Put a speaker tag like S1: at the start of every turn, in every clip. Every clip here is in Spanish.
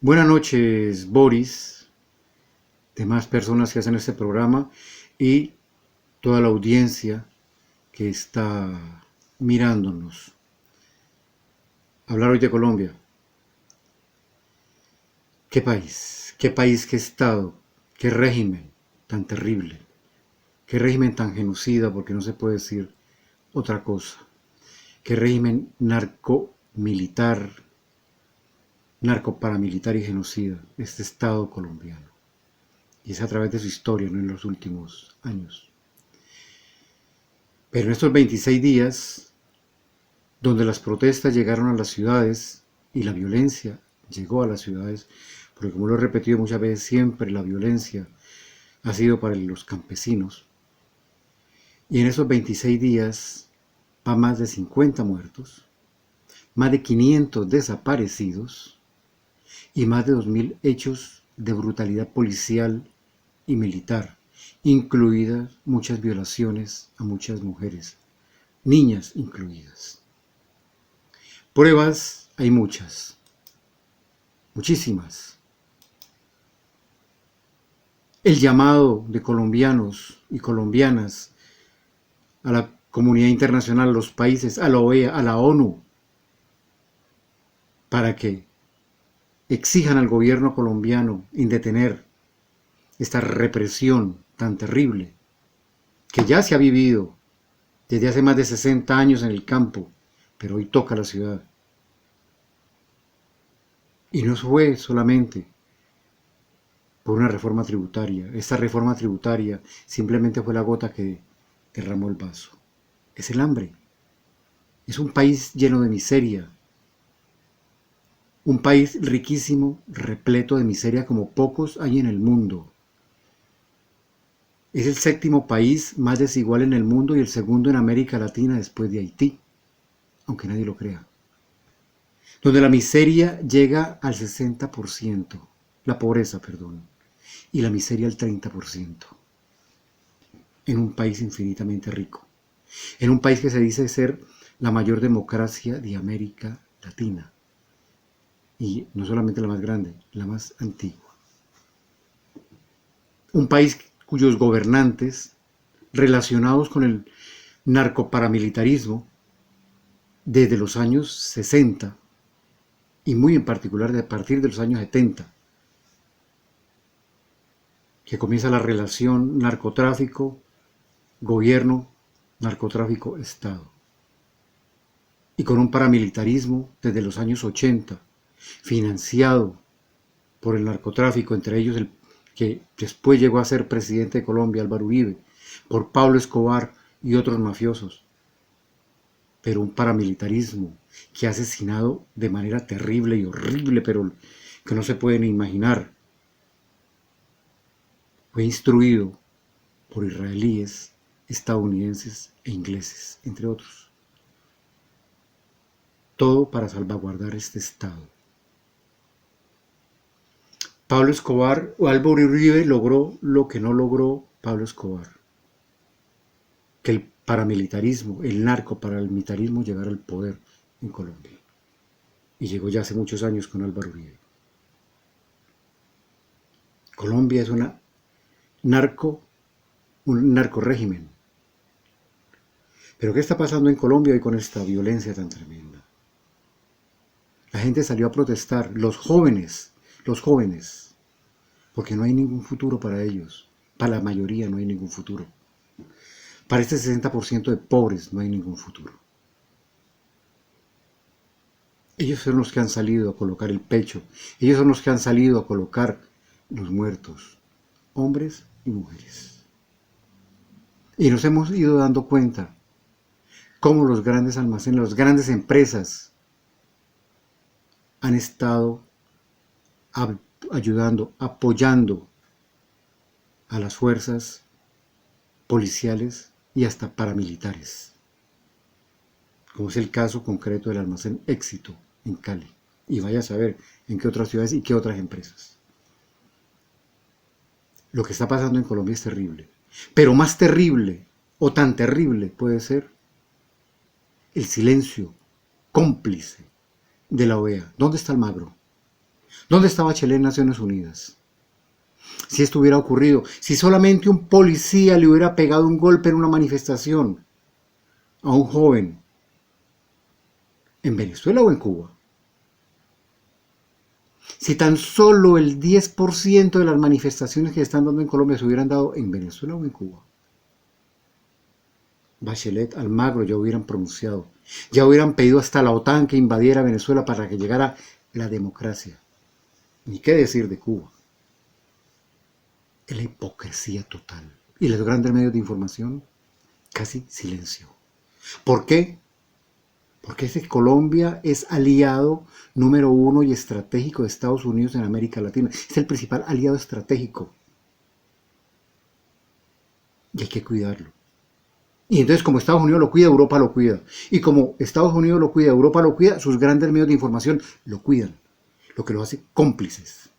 S1: Buenas noches, Boris, demás personas que hacen este programa y toda la audiencia que está mirándonos. Hablar hoy de Colombia. Qué país, qué estado, qué régimen tan terrible, qué régimen tan genocida, porque no se puede decir otra cosa, qué régimen narcomilitar, narcoparamilitar y genocida este estado colombiano. Y es a través de su historia, no en los últimos años. Pero en estos 26 días, donde las protestas llegaron a las ciudades y la violencia llegó a las ciudades, porque como lo he repetido muchas veces, siempre la violencia ha sido para los campesinos. Y en esos 26 días va más de 50 muertos, más de 500 desaparecidos y más de 2000 hechos de brutalidad policial y militar, incluidas muchas violaciones a muchas mujeres, niñas incluidas. Pruebas hay muchas, muchísimas. El llamado de colombianos y colombianas a la comunidad internacional, a los países, a la OEA, a la ONU, para que exijan al gobierno colombiano en detener esta represión tan terrible que ya se ha vivido desde hace más de 60 años en el campo, pero hoy toca la ciudad. Y no fue solamente por una reforma tributaria. Esta reforma tributaria simplemente fue la gota que derramó el vaso. Es el hambre. Es un país lleno de miseria. Un país riquísimo, repleto de miseria como pocos hay en el mundo. Es el séptimo país más desigual en el mundo y el segundo en América Latina después de Haití, aunque nadie lo crea. Donde la miseria llega al 60%, la pobreza, perdón, y la miseria al 30%. En un país infinitamente rico. En un país que se dice ser la mayor democracia de América Latina. Y no solamente la más grande, la más antigua. Un país cuyos gobernantes, relacionados con el narcoparamilitarismo, desde los años 60, y muy en particular a partir de los años 70, que comienza la relación narcotráfico-gobierno, narcotráfico-Estado. Y con un paramilitarismo desde los años 80, financiado por el narcotráfico, entre ellos el que después llegó a ser presidente de Colombia, Álvaro Uribe, por Pablo Escobar y otros mafiosos. Pero un paramilitarismo que ha asesinado de manera terrible y horrible, pero que no se pueden imaginar. Fue instruido por israelíes, estadounidenses e ingleses, entre otros. Todo para salvaguardar este Estado. Pablo Escobar o Álvaro Uribe logró lo que no logró Pablo Escobar. Que el paramilitarismo, el narcoparamilitarismo llegara al poder en Colombia. Y llegó ya hace muchos años con Álvaro Uribe. Colombia es un narcorégimen. Pero ¿qué está pasando en Colombia hoy con esta violencia tan tremenda? La gente salió a protestar, los jóvenes, porque no hay ningún futuro para ellos. Para la mayoría no hay ningún futuro. Para este 60% de pobres no hay ningún futuro. Ellos son los que han salido a colocar el pecho. Ellos son los que han salido a colocar los muertos. Hombres y mujeres. Y nos hemos ido dando cuenta cómo los grandes almacenes, las grandes empresas han estado ayudando, apoyando a las fuerzas policiales y hasta paramilitares, como es el caso concreto del almacén Éxito en Cali, y vaya a saber en qué otras ciudades y qué otras empresas. Lo que está pasando en Colombia es terrible, pero más terrible o tan terrible puede ser el silencio cómplice de la OEA. ¿Dónde está Almagro? ¿Dónde está Bachelet en Naciones Unidas? Si esto hubiera ocurrido, si solamente un policía le hubiera pegado un golpe en una manifestación a un joven, ¿en Venezuela o en Cuba? Si tan solo el 10% de las manifestaciones que están dando en Colombia se hubieran dado en Venezuela o en Cuba, Bachelet, Almagro ya hubieran pronunciado, ya hubieran pedido hasta la OTAN que invadiera Venezuela para que llegara la democracia. Ni qué decir de Cuba. Es la hipocresía total. Y los grandes medios de información, casi silencio. ¿Por qué? Porque Colombia es aliado número 1 y estratégico de Estados Unidos en América Latina. Es el principal aliado estratégico. Y hay que cuidarlo. Y entonces como Estados Unidos lo cuida, Europa lo cuida. Y como Estados Unidos lo cuida, Europa lo cuida, sus grandes medios de información lo cuidan. Lo que los hace cómplices.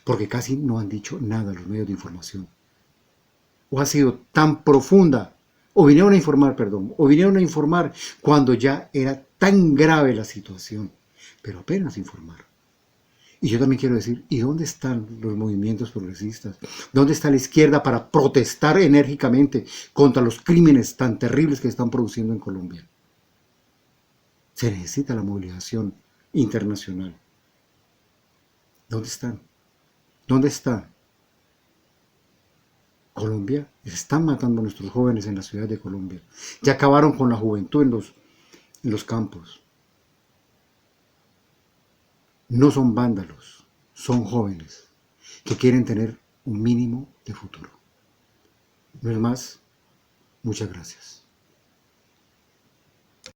S1: Porque casi no han dicho nada los medios de información. O ha sido tan profunda, o vinieron a informar cuando ya era tan grave la situación. Pero apenas informar. Y yo también quiero decir, ¿y dónde están los movimientos progresistas? ¿Dónde está la izquierda para protestar enérgicamente contra los crímenes tan terribles que están produciendo en Colombia? Se necesita la movilización internacional. ¿Dónde están? ¿Dónde está? Colombia, están matando a nuestros jóvenes en la ciudad de Colombia. Ya acabaron con la juventud en los campos. No son vándalos, son jóvenes que quieren tener un mínimo de futuro. No es más, muchas gracias.